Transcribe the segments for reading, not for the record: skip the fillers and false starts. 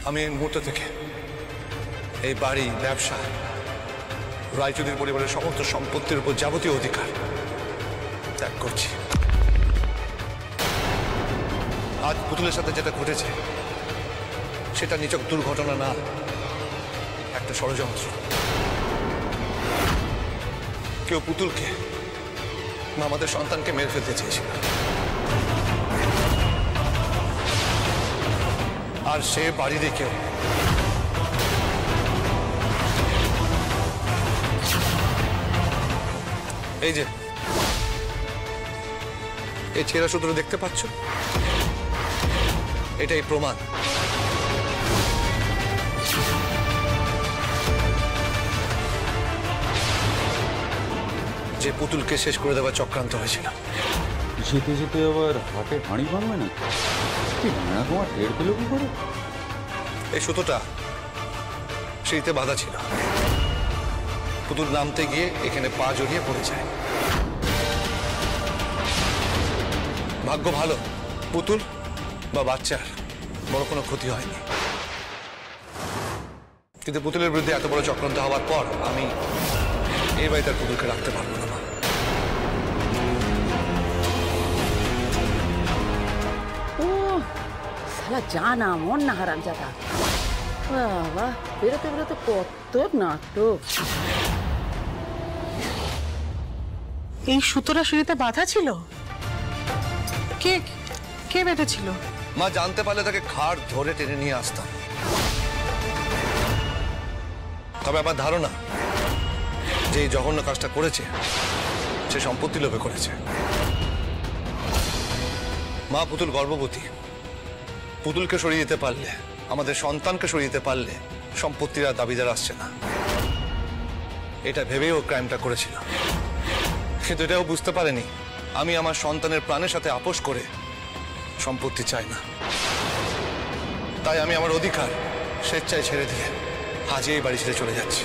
আমি এই মুহূর্ত থেকে এই বাড়ি, ব্যবসা, রায়চৌধুরী পরিবারের সমস্ত সম্পত্তির উপর যাবতীয় অধিকার ত্যাগ করছি। আজ পুতুলের সাথে যেটা ঘটেছে সেটা নিছক দুর্ঘটনা না, একটা ষড়যন্ত্র। কেউ পুতুলকে বা আমাদের সন্তানকে মেরে ফেলতে চেয়েছিল, আর সে বাড়িতে কেউ এই যে এই ছেঁড়া সূত্র দেখতে পাচ্ছ, এটাই প্রমাণ যে পুতুলকে শেষ করে দেওয়ার চক্রান্ত হয়েছিল। যেতে যেতে আবার হাতে হাঁড়ি ভাঙবে না? কি ভাড়া তোমার টের পেল কি করে? এই সুতোটা সিঁড়িতে বাঁধা ছিল, পুতুল নামতে গিয়ে এখানে পা জড়িয়ে পড়ে যায়। ভাগ্য ভালো, পুতুল বা বাচ্চার বড় কোনো ক্ষতি হয়নি, কিন্তু পুতুলের বিরুদ্ধে এত বড় চক্রান্ত হওয়ার পর আমি এই বাড়িতে আর পুতুলকে রাখতে পারবো না। ও শালা জানা মন না হারাম জাদা, বাবা বেরোতে বেরোতে কত নাটক। এই সুতোটা সিঁড়িতে বাঁধা ছিল? কে কে বেঁধেছিল? মা জানতে পারলে তাকে ঘাড় ধরে টেনে নিয়ে আসতাম, তবে আমার ধারণা যে এই জঘন্য কাজটা করেছে সে সম্পত্তি লোভে করেছে। মা পুতুল গর্ভবতী, পুতুলকে সরিয়ে দিতে পারলে, আমাদের সন্তানকে সরিয়ে দিতে পারলে সম্পত্তির আর দাবিদার আসছে না, এটা ভেবেই ও ক্রাইমটা করেছিল। কিন্তু এটাও বুঝতে পারেনি আমি আমার সন্তানের প্রাণের সাথে আপোষ করে সম্পত্তি চাই না, তাই আমি আমার অধিকার স্বেচ্ছায় ছেড়ে দিয়ে আজ এই বাড়ি ছেড়ে চলে যাচ্ছি।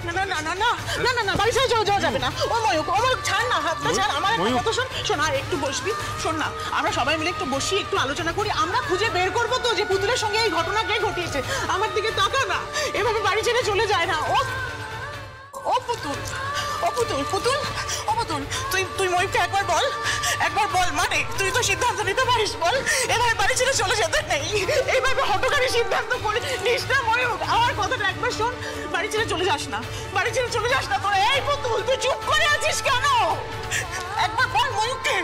না না না না না না না না, বাড়ি ছেড়ে চলে যাওয়া যাবে না। ও ময়ূক, ও ময়ূক ছাড় না, হাতটা ছাড়। আমার একটা কথা শোন, শোন আর একটু বসবি, শোন না, আমরা সবাই মিলে একটু বসি, একটু আলোচনা করি, আমরা খুঁজে বের করবো তো যে পুতুলের সঙ্গে এই ঘটনা কে ঘটিয়েছে। আমার দিকে তাকা না, এভাবে বাড়ি ছেড়ে চলে যায় না। ও ও পুতুল, ও পুতুল, পুতুল, ও পুতুল, তুই ময়ূককে একবার বল মানে তুই তো সিদ্ধান্ত নিতে পারিস, বল এভাবে বাড়ি ছেড়ে চলে যেতে নেই, এইভাবে হঠকারী সিদ্ধান্ত করে নিস না ময়ূক। আমার কথাটা একবার শোন, বাড়ি ছেড়ে চলে যাস না, বাড়ি ছেড়ে চলে যাস না তোরা। এই পুতুল তুই চুপ করে আছিস কেন? একবার বল ময়ূককে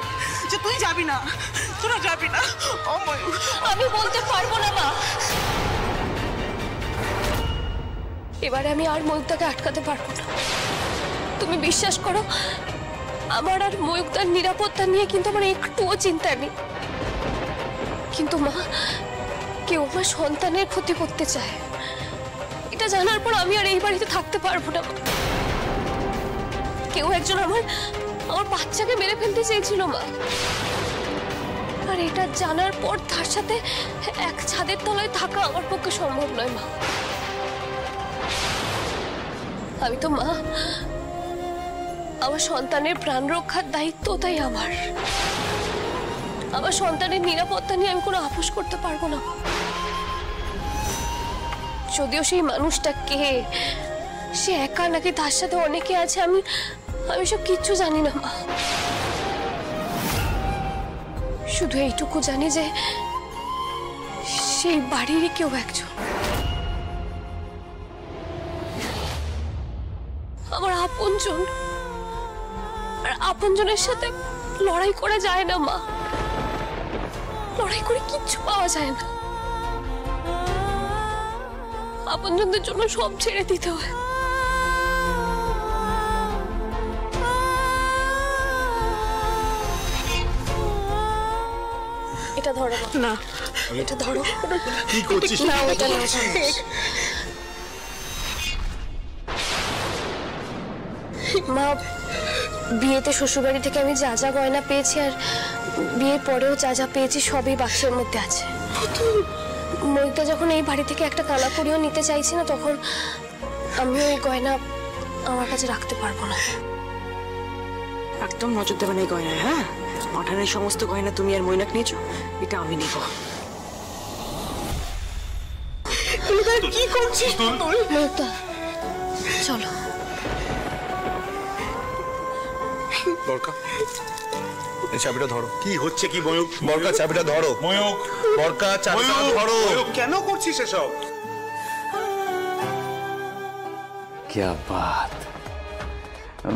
যে তুই যাবি না, তোরা যাবি না। ও ময়ূক, আমি বলতে পারবো না মা, এবারে আমি আর ময়ূকটাকে আটকাতে পারবো না। তুমি বিশ্বাস করো, আমার আর ময়ূকটার নিরাপত্তা নিয়ে কিন্তু আমার একটুও চিন্তা নেই, কিন্তু মা কেউ আমার সন্তানের ক্ষতি করতে চায়, এটা জানার পর আমি আর এই বাড়িতে থাকতে পারবো না। কেউ একজন আমার বাচ্চাকে মেরে ফেলতে চেয়েছিল মা, আর এটা জানার পর তার সাথে এক ছাদের তলায় থাকা আমার পক্ষে সম্ভব নয় মা। আমি তো মা, আমার সন্তানের প্রাণ রক্ষার দায়িত্ব তাই আমার সন্তানের নিরাপত্তা নিয়ে আমি কোনো আপোষ করতে পারবো না। যদিও সেই মানুষটা কে, সে একা নাকি তার সাথে অনেকে আছে, আমি সব কিচ্ছু জানি না মা। শুধু এইটুকু জানি যে সেই বাড়িরই কেউ একজন, আমার আপনজন, আর আপনজনের সাথে লড়াই করা যায় না মা, লড়াই করে কিচ্ছু পাওয়া যায় না, আপনজনদের জন্য সব ছেড়ে দিতে হয়। এটা ধরো না, এটা ধরো, কি করছিস? না ওটা না, মা বিয়েতে শ্বশুরবাড়ি থেকে আমি যা যা গয়না পেয়েছি আর বিয়ের পরেও যা যা পেয়েছি সবই বাক্সের মধ্যে আছে। ময়ূকটা যখন এই বাড়ি থেকে একটা কানাকড়িও নিতে চাইছি না, তখন আমি ওই গয়না আমার কাছে রাখতে পারবো না। একদম নজর দেবেন এই গয়নায়, হ্যাঁ? পাঠানের সমস্ত গয়না তুমি আর মৈনাক নিয়েছো, এটা আমি নিব। কোথায় কি করছিস পুতুল? ময়ূকদা চলো। বরকা, এই চাবিটা ধরো। কি হচ্ছে কি ময়ূক? বরকা, চাবিটা ধরো। ময়ূক, বরকা, চাবিটা ধরো। ময়ূক, কেন করছিস এসব? ক্যা বাত,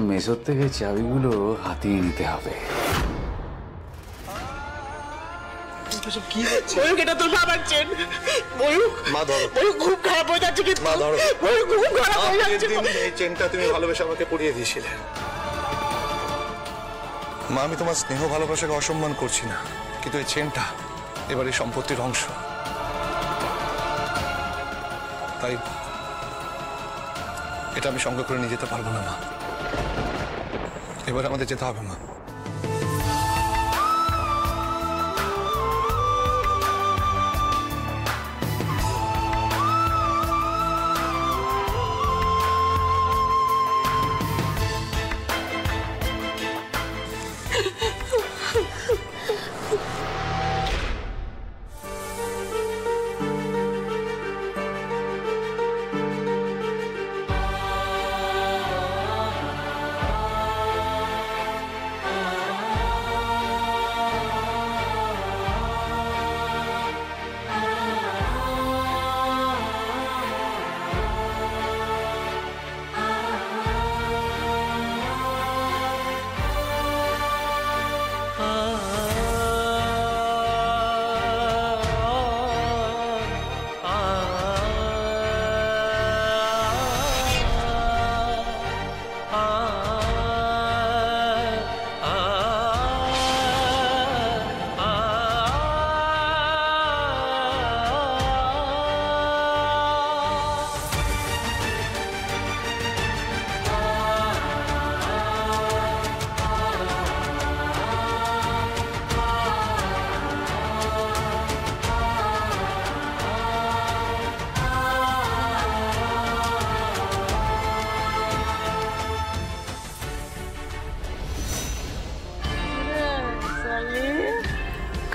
মেসোর থেকে চাবিগুলো হাতিয়ে নিতে হবে। ময়ূক, এটা তোর বাবার চেন। ময়ূক, মা ধরো। ময়ূক খুব খারাপ হয়ে যাচ্ছে কিন্তু। মা ধরো। ময়ূক খুব খারাপ হয়ে আগের যাচ্ছে। দিন এই চেনটা তুমি ভালোবেসে আমাকে পরিয়ে দিয়েছিলে। মা, আমি তোমার স্নেহ ভালোবাসাকে অসম্মান করছি না, কিন্তু এই চেনটা এবার এই সম্পত্তির অংশ। তাই এটা আমি সঙ্গে করে নিয়ে যেতে পারবো না মা। এবার আমাদের যেতে হবে মা।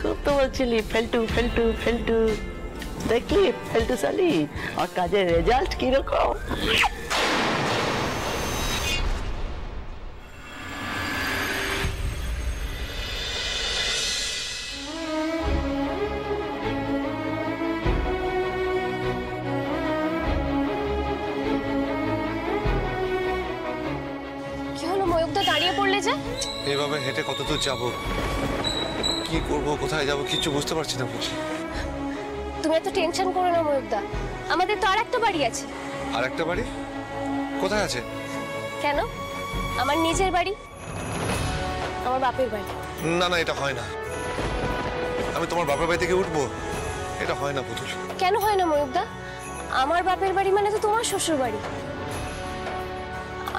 খুব তো বলছিলি ফেলটু ফেলটু ফেলটু, দেখলি ফেলটু সালি আর কাজের রেজাল্ট কিরকম? কি হলো ময়ূকদা, দাঁড়িয়ে পড়লে যে? এইভাবে হেঁটে কত দূর যাবো, কি করবো, কোথায় যাবো, কিচ্ছু বুঝতে পারছি না। তুমি এত টেনশন করো না ময়ূকদা, আমাদের তো আর একটা বাড়ি আছে। আর একটা বাড়ি কোথায় আছে? কেন? আমার নিজের বাড়ি, আমার বাপের বাড়ি। না না, এটা হয় না। আমি তোমার বাপের বাড়ি থেকে উঠবো? এটা হয় না পুতুল। কেন হয় না ময়ূকদা? আমার বাপের বাড়ি মানে তো তোমার শ্বশুর বাড়ি।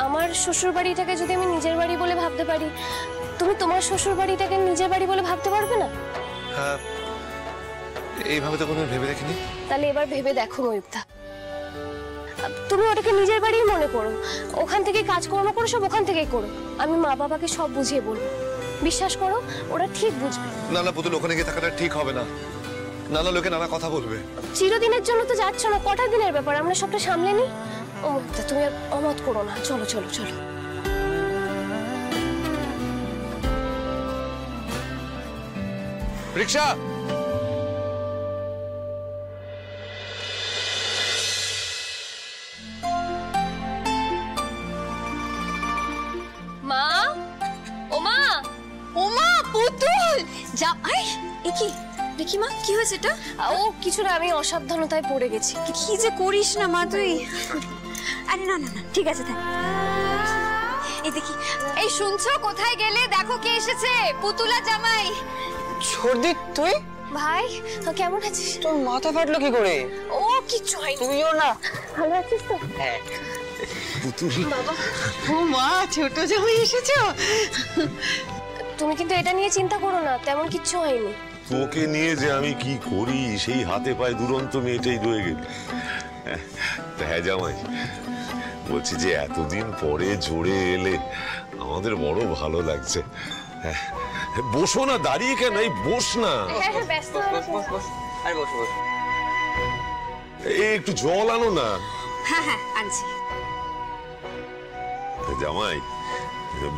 আমার শ্বশুর বাড়িটাকে যদি আমি নিজের বাড়ি বলে ভাবতে পারি, তুমি তোমার শ্বশুর বাড়িটাকে নিজের বাড়ি বলে ভাবতে পারবে না? হ্যাঁ, এইভাবে তো কোনো ভেবে দেখিনি। তাহলে এবার ভেবে দেখো ময়ূকদা, তুমি ওটাকে নিজের বাড়ি মনে করো, ওখান থেকে কাজকর্ম করো, সব ওখান থেকেই করো। আমি মা বাবাকে সব বুঝিয়ে বলবো, বিশ্বাস করো ওরা ঠিক বুঝবে। না না পুতুল, ওখানে গিয়ে থাকাটা ঠিক হবে না। নানা লোকে নানা কথা বলবে। চিরদিনের জন্য তো যাচ্ছ না, কটা দিনের ব্যাপার, আমরা সবটা সামলে নিই। ও ময়ূকদা, তুমি আর অমত করো না, চলো চলো চলো। রিক্সা! মা, ও মা, ও মা, পুতুল যা। আই এ কি দেখি মা, কি হয়েছে এটা? ও কিছু না, আমি অসাবধানতায় পড়ে গেছি। কি যে করিস না মা তুই। আরে না না না, ঠিক আছে থাক। এই দেখি, এই শুনছো কোথায় গেলে? দেখো কে এসেছে, পুতুলা জামাই। সর্দি তুই? ভাই কেমন আছিস? তোর মাথা ফাটলো কি করে? ও কিচ্ছু হয়নি। তুইও না? ভালো আছিস তো? হ্যাঁ। বাবা, ও মা, ছোট জামাই এসেছো? তুমি কিন্তু এটা নিয়ে চিন্তা করো না, তেমন কিচ্ছু হয়নি। তোকে নিয়ে যে আমি কি করি, সেই হাতে পায়ে দুরন্ত মেয়েটাই রয়ে গেল। হ্যাঁ জামাই, বলছি যে এতদিন পরে জোরে এলে আমাদের বড় ভালো লাগছে। বসো না, দাঁড়িয়ে কেন, এই বস না। হ্যাঁ হ্যাঁ, ব্যস্ত হও না। বস বস বস, আরে বস বস। একটু জল আনো না। হ্যাঁ হ্যাঁ আনছি। জামাই,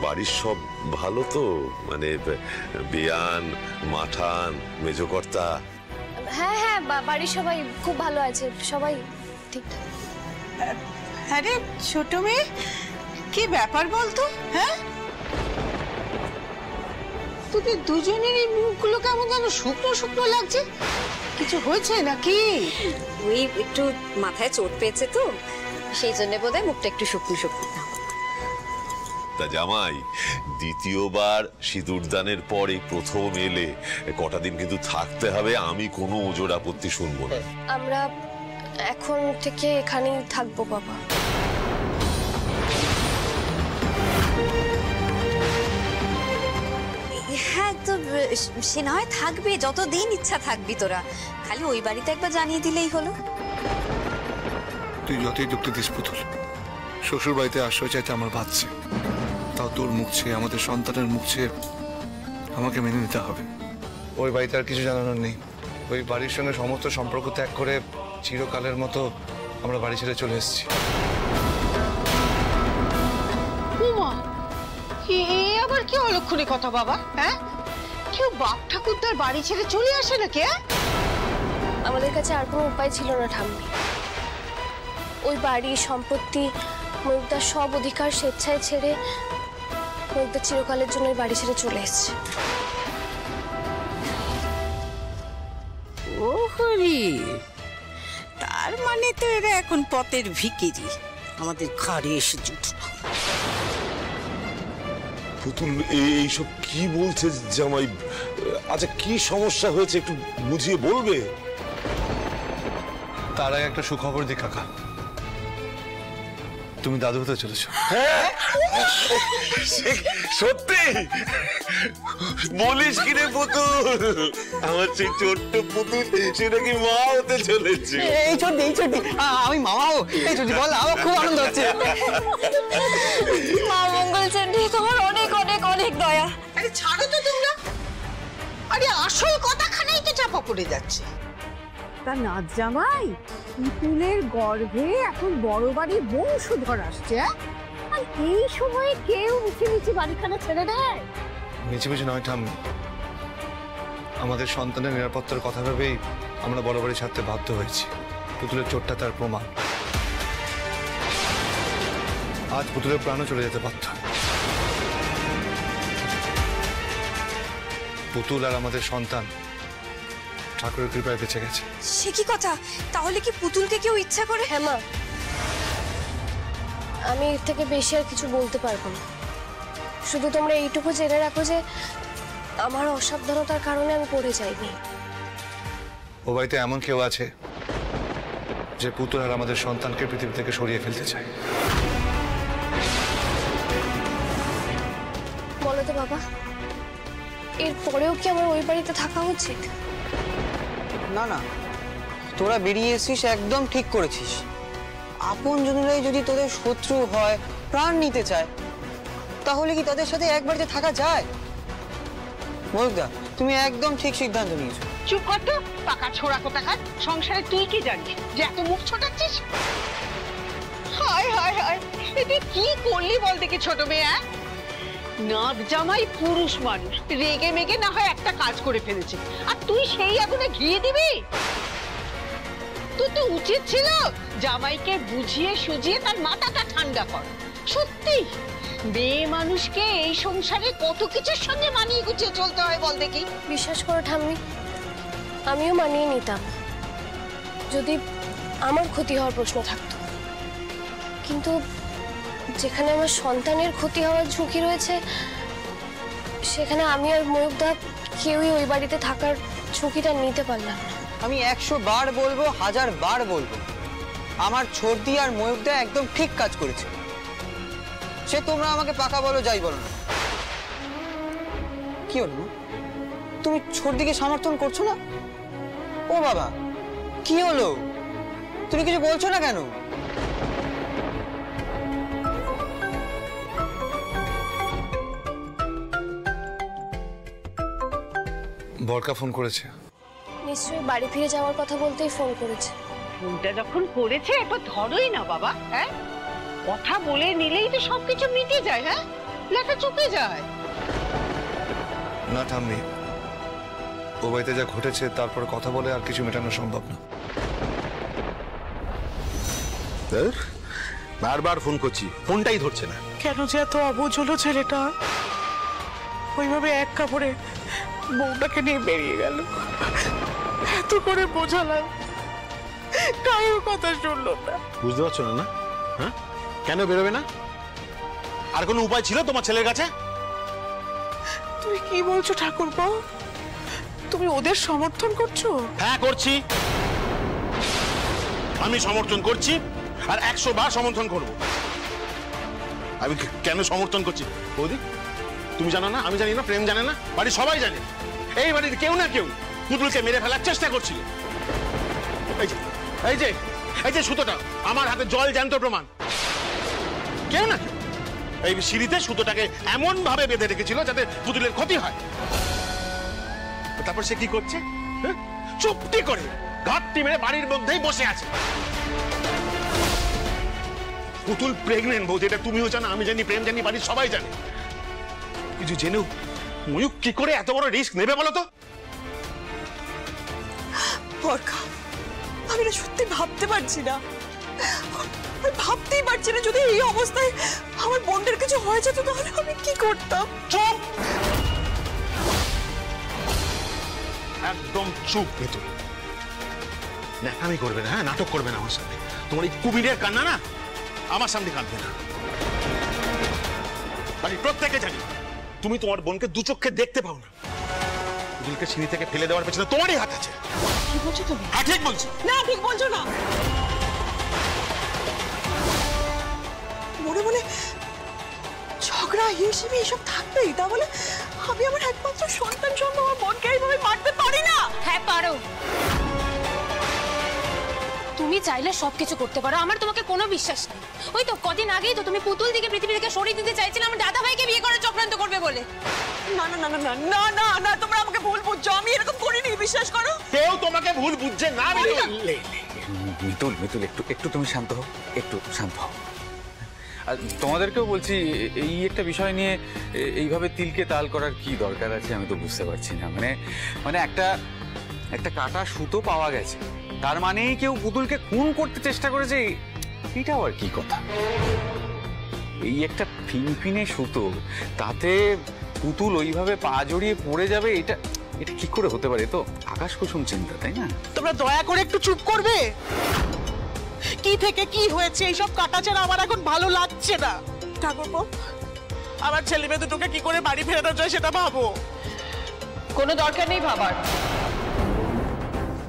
বাড়ির সব ভালো তো? মানে বেয়ান, মাঠান, মেজকর্তা? হ্যাঁ হ্যাঁ, বাড়ির সবাই খুব ভালো আছে, সবাই ঠিকঠাক। আরে ছোট মেয়ে, কি ব্যাপার বলতো? হ্যাঁ, তোদের দুজনের এই মুখগুলো কেমন যেন শুকনো শুকনো লাগছে। কিছু হয়েছে নাকি? ওই একটু মাথায় চোট পেয়েছে তো, সেই জন্য বোধহয় মুখটা একটু শুকনো শুকনো। তা জামাই, দ্বিতীয়বার সিঁদুরদানের পরে প্রথম এলে কটা দিন কিন্তু থাকতে হবে। আমি কোনো ওজোর আপত্তি শুনবো না। আমরা এখন থেকে এখানেই থাকবো বাবা। হ্যাঁ, তো সে না হয় থাকবে, যতদিন ইচ্ছা থাকবি তোরা। খালি ওই বাড়িতে একবার জানিয়ে দিলেই হলো। তুই যতই যুক্তি দিস পুতুল, শ্বশুর বাড়িতে আশ্রয় চাইতে আমার বাঁচছে, তাও তোর মুখ চেয়ে, আমাদের সন্তানের মুখ চেয়ে আমাকে মেনে নিতে হবে। ওই বাড়িতে আর কিছু জানানোর নেই। ওই বাড়ির সঙ্গে সমস্ত সম্পর্ক ত্যাগ করে চিরকালের মতো আমরা বাড়ি ছেড়ে চলে এসেছি। আবার কি অলক্ষণে কথা বাবা? হ্যাঁ, কেউ বাপ ঠাকুরদার বাড়ি ছেড়ে চলে আসে নাকি? আমাদের কাছে আর কোনো উপায় ছিল না ঠাম্মি। ওই বাড়ি, সম্পত্তি, ময়ূকদার সব অধিকার স্বেচ্ছায় ছেড়ে ময়ূকদা চিরকালের জন্য ওই বাড়ি ছেড়ে চলে এসেছে। ও হরি, তার মানে তো এরা এখন পথের ভিখিরি, আমাদের ঘরে এসে জুটল। পুতুল এইসব কি বলছে জামাই? আচ্ছা, কি সমস্যা হয়েছে একটু বুঝিয়ে বলবে? তার আগে একটা সুখবর দি কাকা, তুমি দাদু হতে চলেছো। সত্যি বলিস কিরে পুতুল? আমার সেই ছোট্ট পুতুল সে নাকি মা হতে চলেছে। এই ছোটি আমি মামাও। এই ছোটি বল, আমার খুব আনন্দ হচ্ছে। মা মঙ্গল চণ্ডী, তোমার অনেক অনেক অনেক দয়া। আরে ছাড়ো তো তোমরা। আরে আসল কথাখানেই তো চাপা পড়ে যাচ্ছে। তা নাচ জামাই, পুতুলের গর্ভে এখন বড় বাড়ির বংশধর আসছে, আর এই সময়ে কেউ মিছিমিছি বাড়িখানা ছেড়ে দেয়? মিছিমিছি নয় ঠাম্মি, আমাদের সন্তানের নিরাপত্তার কথা ভেবেই আমরা বড় বাড়ি ছাড়তে বাধ্য হয়েছি। পুতুলের চোটটা তার প্রমাণ। আজ পুতুলের প্রাণও চলে যেতে পারত। পুতুল আর আমাদের সন্তান ঠাকুরের কৃপায় বেঁচে গেছে। সে কি কথা? তাহলে কি পুতুলকে কেউ ইচ্ছা করে? হ্যাঁ মা, আমি এর থেকে বেশি আর কিছু বলতে পারবো না। শুধু তোমরা এইটুকু জেনে রাখো যে আমার অসাবধানতার কারণে আমি পড়ে যাইনি। ও বাড়িতে এমন কেউ আছে যে পুতুল আর আমাদের সন্তানকে পৃথিবী থেকে সরিয়ে ফেলতে চায়। বলো তো বাবা, এর পরেও কি আমার ওই বাড়িতে থাকা উচিত? না না, তোরা বেরিয়ে এসেছিস, একদম ঠিক করেছিস। আপন জনেরাই যদি তোদের শত্রু হয়, প্রাণ নিতে চায়, তাহলে কি তাদের সাথে এক বাড়িতে থাকা যায়? ময়ূকদা, তুমি একদম ঠিক সিদ্ধান্ত নিয়েছো। চুপ কর তো, পাকা ছোড়া কোথাকার। সংসারে তুই কি জানিস যে এত মুখ ছোটাচ্ছিস? হায় হায় হায়, এটা কি করলি বল দেখি ছোট মেয়ে? নাচ জামাই পুরুষ মানুষ, রেগে মেগে না হয় একটা কাজ করে ফেলেছে, আর তুই সেই আগুনে ঘিয়ে দিবি? তোর তো উচিত ছিল জামাইকে বুঝিয়ে সুঝিয়ে তার মাথাটা ঠান্ডা কর। সত্যি মেয়ে মানুষকে এই সংসারে কত কিছুর সঙ্গে মানিয়ে গুছিয়ে চলতে হয় বল দেখি। বিশ্বাস করো ঠাম্মি, আমিও মানিয়ে নিতাম যদি আমার ক্ষতি হওয়ার প্রশ্ন থাকতো, কিন্তু যেখানে আমার সন্তানের ক্ষতি হওয়ার ঝুঁকি রয়েছে, সেখানে আমি আর ময়ূকদা কেউই ওই বাড়িতে থাকার ঝুঁকিটা নিতে পারলাম না। আমি 100 বার বলবো, 1000 বার বলবো, আমার ছোটদি আর ময়ূকদা একদম ঠিক কাজ করেছে। সে তোমরা আমাকে পাকা বলো যাই বলো না। কি হলো, তুমি ছোটদিকে সমর্থন করছো না? ও বাবা, কি হলো, তুমি কিছু বলছো না কেন? বরকা ফোন করেছে। নিশ্চয়ই বাড়ি ফিরে যাওয়ার কথা বলতেই ফোন করেছে। ফোনটা যখন করেছে একবার ধরোই না বাবা। হ্যাঁ, কথা বলে নিলেই তো সবকিছু মিটে যায়। হ্যাঁ, লেখা চুকে যায় না ঠাম্মি, ও বাড়িতে যা ঘটেছে তারপর কথা বলে আর কিছু মেটানো সম্ভব না। বারবার ফোন করছি, ফোনটাই ধরছে না। কেন যে এত অবুঝ হলো ছেলেটা, ওইভাবে এক কাপড়ে বউটাকে নিয়ে বেরিয়ে গেল। এত করে বোঝালাম, কারোর কথা শুনলো না। বুঝতে পারছো না? না, হ্যাঁ, কেন বেরোবে না? আর কোনো উপায় ছিল তোমার ছেলের কাছে? তুমি কি বলছো ঠাকুরপো? তুমি ওদের সমর্থন করছো? হ্যাঁ, করছি। আমি সমর্থন করছি আর 100 বার সমর্থন করব। আমি কেন সমর্থন করছি বৌদি তুমি জানো না, আমি জানি না, প্রেম জানে না, বাড়ির সবাই জানে। এই বাড়ির কেউ না কেউ পুতুলকে মেরে ফেলার চেষ্টা করছিল। এই যে এই যে এই যে সুতোটা আমার হাতে জল জ্যান্ত প্রমাণ। কেউ না কেউ এই সিঁড়িতে সুতোটাকে এমন ভাবে বেঁধে রেখেছিল যাতে পুতুলের ক্ষতি হয়। তারপর সে কি করছে? চুপটি করে ঘাটতি মেরে বাড়ির মধ্যেই বসে আছে। পুতুল প্রেগনেন্ট বলছে, এটা তুমিও জানো, আমি জানি, প্রেম জানি, বাড়ির সবাই জানে। কিছু জেনেও ময়ূক কি করে এত বড় রিস্ক নেবে বলো তো? বরকা, আমি না সত্যি ভাবতে পারছি না, ভাবতেই পারছি না যদি এই অবস্থায় আমার বোনটার কিছু হয়ে যেত তাহলে আমি কি করতাম। চুপ, একদম চুপ। ভেতর ন্যাকামি করবে না, হ্যাঁ, নাটক করবে না আমার সামনে। তোমার এই কুমিরের কান্না না আমার সামনে কাঁদবে না। বাড়ির প্রত্যেকে জানি তুমি তোমার বোনকে দু চোখে দেখতে পাও না। পুতুলকে সিঁড়ি থেকে ফেলে দেওয়ার পেছনে তোমারই হাত আছে। কি বলছো তুমি? হ্যাঁ, ঠিক বলছি। না, ঠিক বলছো না। মনে মনে ঝগড়া হিসেবে এসব থাকবেই, তাহলে আমি আমার একমাত্র সন্তান সঙ্গে আমার বোনকে এইভাবে মারতে পারি না। হ্যাঁ পারো, তুমি চাইলে সবকিছু করতে পারো, আমার তোমাকে কোনো বিশ্বাস নেই। ওই তো কদিন আগেই তো তুমি পুতুল দিকে পৃথিবী থেকে সরিয়ে দিতে চাইছিলে আমার দাদা ভাইকে বিয়ে করে চক্রান্ত করবে বলে। না না না না না না না, তোমরা আমাকে ভুল বুঝছো, আমি এরকম করিনি, বিশ্বাস করো। কেউ তোমাকে ভুল বুঝছে না। মিতুল মিতুল একটু তুমি শান্ত হও, একটু শান্ত হও। আর তোমাদেরকেও বলছি, এই একটা বিষয় নিয়ে এইভাবে তিলকে তাল করার কি দরকার আছে আমি তো বুঝতে পারছি না। মানে একটা কাটা সুতো পাওয়া গেছে, তার মানেই কেউ পুতুলকে খুন করতে চেষ্টা করেছে, এটাও আর কি কথা? এই একটা ফিনফিনে সুতো, তাতে পুতুল ওইভাবে পা জড়িয়ে পড়ে যাবে, এটা কি করে হতে পারে? তো আকাশ কুসুম চিন্তা, তাই না? তোমরা দয়া করে একটু চুপ করবে? কি থেকে কি হয়েছে এইসব কাটাছেড়া আমার এখন ভালো লাগছে না। ঠাকুরপো, আমার ছেলে মেয়ে দুটোকে কি করে বাড়ি ফেরানো যায় সেটা ভাবো। কোনো দরকার নেই ভাবার,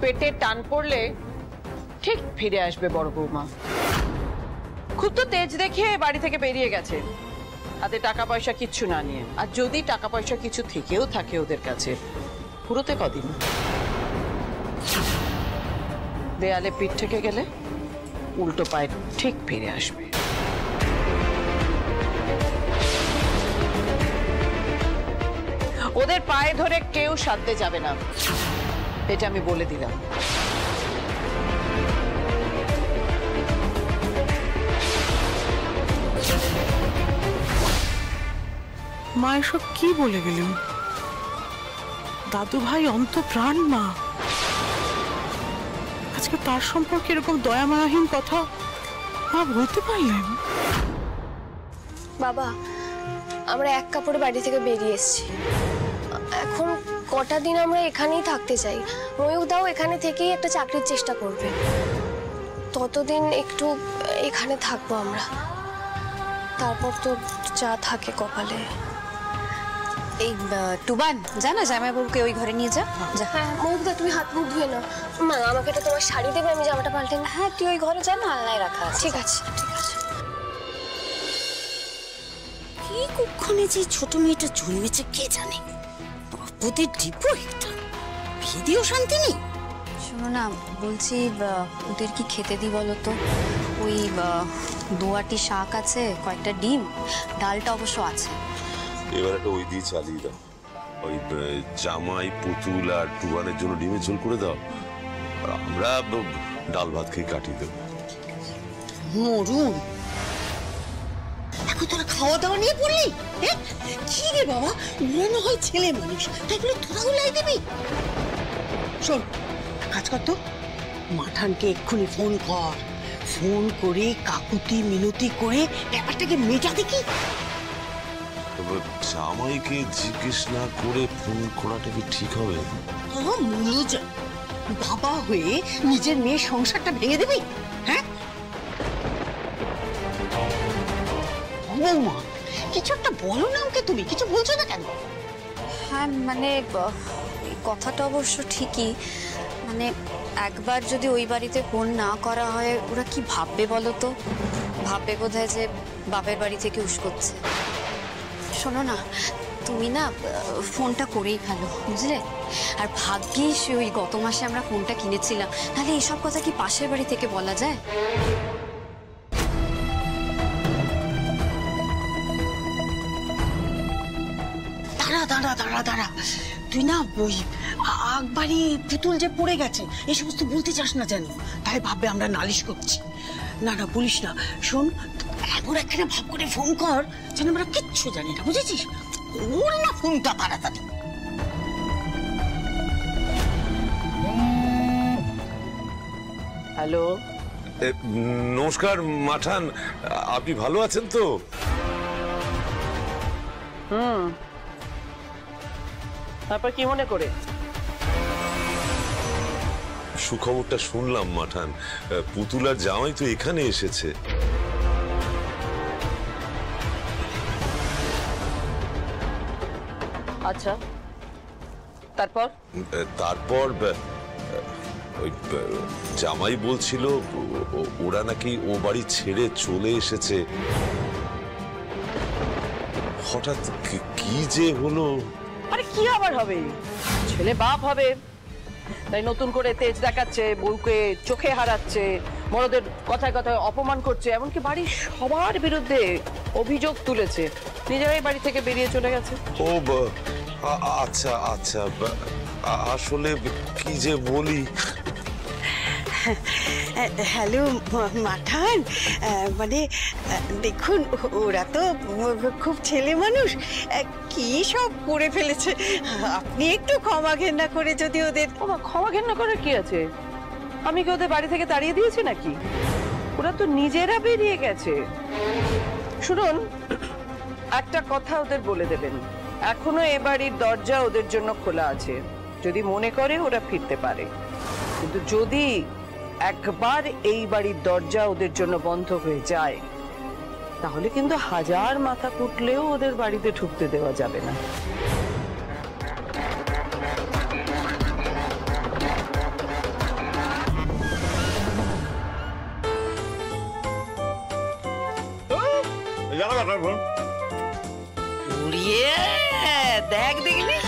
পেটে টান পড়লে ঠিক ফিরে আসবে বড় বৌমা। খুব তো তেজ দেখে বাড়ি থেকে বেরিয়ে গেছে, হাতে টাকা পয়সা কিচ্ছু না নিয়ে। আর যদি টাকা পয়সা কিছু থেকেও থাকে ওদের কাছে, পুরোতে কদিন দেয়ালে পিঠ থেকে গেলে উল্টো পায়ে ঠিক ফিরে আসবে। ওদের পায়ে ধরে কেউ সাধতে যাবে না, এটা আমি বলে দিলাম। মা এসব কি বলে গেলেন? দাদু ভাই অন্তঃপ্রাণ মা, আজকে তার সম্পর্কে এরকম দয়ামায়াহীন কথা মা বলতে পারলেন? বাবা, আমরা এক কাপড়ে বাড়ি থেকে বেরিয়ে এসেছি, এখন কটা দিন আমরা এখানেই থাকতে চাই। ময়ূক দাও এখানে থেকেই একটা চাকরির চেষ্টা করবে, ততদিন একটু এখানে থাকবো আমরা, তারপর তো যা থাকে কপালে। এই টুবান, জানা জামাইবাবুকে ওই ঘরে নিয়ে যা। হ্যাঁ ময়ূক দা, তুমি হাত মুখ ধুয়ে নাও। মা, আমাকে এটা তোমার শাড়ি দেবে, আমি জামাটা পাল্টে না? হ্যাঁ, তুই ওই ঘরে যা না, আলনায় রাখা আছে। ঠিক আছে ঠিক আছে। কি কুক্ষণে যে ছোট মেয়েটা জন্মেছে কে জানে, অপদের ডিপো একটা, ভিডিও শান্তি নেই। শোনো না, বলছি ওদের কি খেতে দিই বলো তো? ওই 2 শাক আছে, কয়েকটা ডিম, ডালটা অবশ্য আছে। এবার একটা ওই দিয়ে চালিয়ে দাও, ওই জামাই পুতুল আর টুবানের জন্য ডিমের ঝোল করে দাও। আর আমরা ডাল ভাত খেয়ে কাটিয়ে দেবো। মরুন, এখন তোরা খাওয়া দাওয়া নিয়ে পড়লি? কি রে বাবা, উড়ানো হয় ছেলে মানুষ, তাই বলে তোরা উলাই দিবি? শোন, কাজ কর তো, মাঠানকে এক্ষুনি ফোন কর, ফোন করে কাকুতি মিনতি করে ব্যাপারটাকে মেটা দেখি। জামাইকে জিজ্ঞেস না করে ফোন করাটা কি ঠিক হবে? বাবা হয়ে নিজের মেয়ের সংসারটা ভেঙে দিবি? হ্যাঁ বৌমা, কিছু একটা বলো না ওকে, তুমি কিছু বলছো না কেন? হ্যাঁ মানে এই কথাটা অবশ্য ঠিকই, মানে একবার যদি ওই বাড়িতে ফোন না করা হয় ওরা কি ভাববে বলো তো? ভাববে বোধহয় যে বাপের বাড়ি থেকে উস্কোচ্ছে। শোনো না, তুমি না ফোনটা করেই ফেলো, বুঝলে? আর ভাগ্যিস ওই গত মাসে আমরা ফোনটা কিনেছিলাম, তাহলে এইসব কথা কি পাশের বাড়ি থেকে বলা যায়? দাঁড়া, তুই না ওই আকবারি পুতুল যে পড়ে গেছে এই সমস্ত বলতে চাস না যেন, তাই ভাববে আমরা নালিশ করছি। না বলিস না। শোন, এমন একটা ভাব করে ফোন কর যেন আমরা কিচ্ছু জানি না, বুঝেছিস? ওর না ফোনটা তাড়াতাড়ি। হ্যালো, নমস্কার মাঠান, আপনি ভালো আছেন তো? তারপর কি মনে করে? সুখবরটা শুনলাম মাঠান, পুতুলার জামাই তো এখানে এসেছে। আচ্ছা, তারপর? তারপর ওই জামাই বলছিল ওরা নাকি ও বাড়ি ছেড়ে চলে এসেছে। হঠাৎ কি যে হলো। আরে কি আবার হবে, ছেলে বাপ হবে তাই নতুন করে তেজ দেখাচ্ছে, বউকে চোখে হারাচ্ছে, বড়দের কথায় কথায় অপমান করছে, এমনকি বাড়ির সবার বিরুদ্ধে অভিযোগ তুলেছে, নিজেরাই বাড়ি থেকে বেরিয়ে চলে গেছে। ও আচ্ছা, আসলে কি যে বলি। হ্যালো মাঠান, মানে দেখুন ওরা তো খুব ছেলে মানুষ, কি সব করে ফেলেছে, আপনি একটু ক্ষমা ঘেন্না করে যদি ওদের। ক্ষমা ঘেন্না করে কি আছে? আমি কি ওদের বাড়ি থেকে তাড়িয়ে দিয়েছি নাকি? ওরা তো নিজেরা বেরিয়ে গেছে। শুনুন, একটা কথা ওদের বলে দেবেন, এখনো এ বাড়ির দরজা ওদের জন্য খোলা আছে, যদি মনে করে ওরা ফিরতে পারে। কিন্তু যদি একবার এই বাড়ির দরজা ওদের জন্য বন্ধ হয়ে যায় তাহলে কিন্তু হাজার মাথা কুটলেও ওদের বাড়িতে ঢুকতে দেওয়া যাবে না। দেখ দেখলি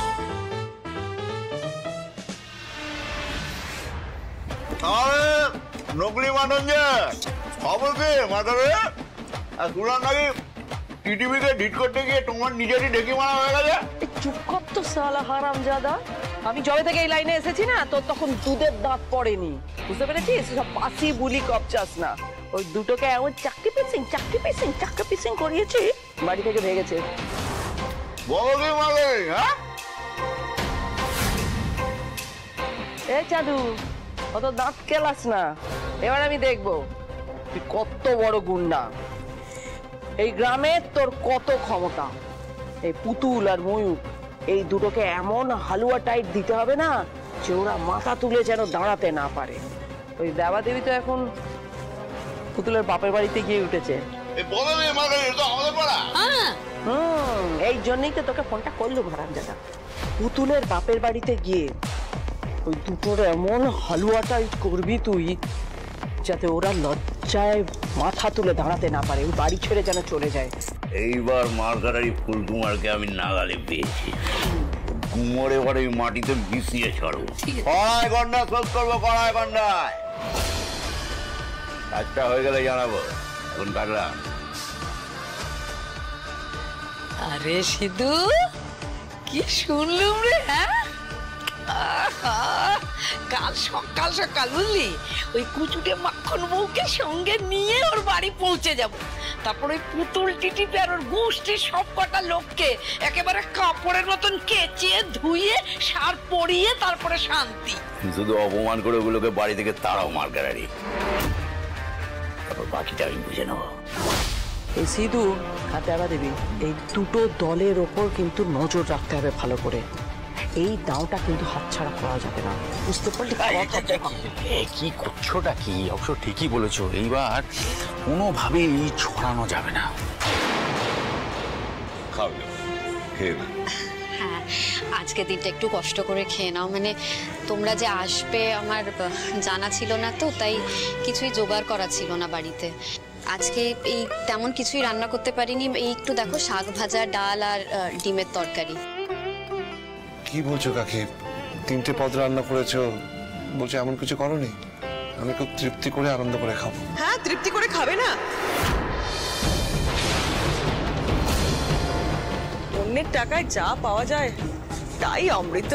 নকলি মাটন যে খবর কে মাথাবে, আর তুলার নাকি টিটিভিকে ডিট করতে গিয়ে তোমার নিজেরই ঢেকি মারা হয়ে গেছে। চুপ কর তো শালা হারামজাদা, আমি জবে থেকে এই লাইনে এসেছি না, তোর তখন দুধের দাঁত পড়েনি, বুঝতে পেরেছিস? সব পাসি বুলি কপচাস না, ওই দুটোকে এমন চাকরি পিসিং করিয়েছি বাড়ি থেকে ভেগেছে। বলো কি মাগে? হ্যাঁ এ চাঁদু, অত দাঁত কেলাস না, এবার আমি দেখবো তুই কত বড় গুন্ডা, এই গ্রামে তোর কত ক্ষমতা। এই পুতুল আর ময়ূর এই দুটোকে এমন হালুয়া টাইট দিতে হবে না যে ওরা মাথা তুলে যেন দাঁড়াতে না পারে। ওই দেবাদেবী তো এখন পুতুলের বাপের বাড়িতে গিয়ে উঠেছে। এই জন্যই তো তোকে ফোনটা করলো হারামজাদা। পুতুলের বাপের বাড়িতে গিয়ে ওই দুটোর এমন হালুয়াটাই করবি তুই যাতে ওরা লজ্জায় মাথা তুলে দাঁড়াতে না পারে, ওই বাড়ি ছেড়ে যেন চলে যায়। এইবার মার্কাটারি ফুলকুমারকে আমি নাগালে পেয়েছি, কুমোর এবার এই মাটিতে বিছিয়ে ছাড়বো। কড়াই গন্ডা শোধ করবো, কড়াই গন্ডায়। কাজটা হয়ে গেলে জানাবো, এখন কাটলাম। আরে সিধু, কি শুনলুম রে? হ্যাঁ, কাল সকাল সকাল বুঝলি ওই কুচুটে মাখন বউকে সঙ্গে নিয়ে ওর বাড়ি পৌঁছে যাব। তারপর ওই পুতুল টিটিপি আর ওর গোষ্ঠীর সব কটা লোককে একেবারে কাপড়ের মতন কেচে ধুয়ে সার পরিয়ে তারপরে শান্তি। শুধু অপমান করে ওগুলোকে বাড়ি থেকে তাড়াও মার্গারারি, তারপর বাকিটা আমি বুঝে নেবো। এই সিধু হাতে আবার দেবী, এই দুটো দলের ওপর কিন্তু নজর রাখতে হবে ভালো করে। এই দাওটা কিন্তু হাতছাড়া করা যাবে না, বুঝতে পারলি? কি করছোটা কি? অবশ্য ঠিকই বলেছো, এইবার কোনোভাবেই ছড়ানো যাবে না। খাবে খেয়ে না। হ্যাঁ, আজকে দিনটা একটু কষ্ট করে খেয়ে নাও। মানে তোমরা যে আসবে আমার জানা ছিল না, তো তাই কিছুই জোগাড় করা ছিল না বাড়িতে। আজকে এই তেমন কিছুই রান্না করতে পারিনি। এই একটু দেখো, শাক ভাজা, ডাল আর ডিমের তরকারি। কি বলছো কাকি? 3টে পদ রান্না করেছো, বলছো এমন কিছু করোনি? আমি খুব তৃপ্তি করে আনন্দ করে খাবো। হ্যাঁ, তৃপ্তি করে খাবে না? অন্যের টাকায় যা পাওয়া যায় তাই অমৃত।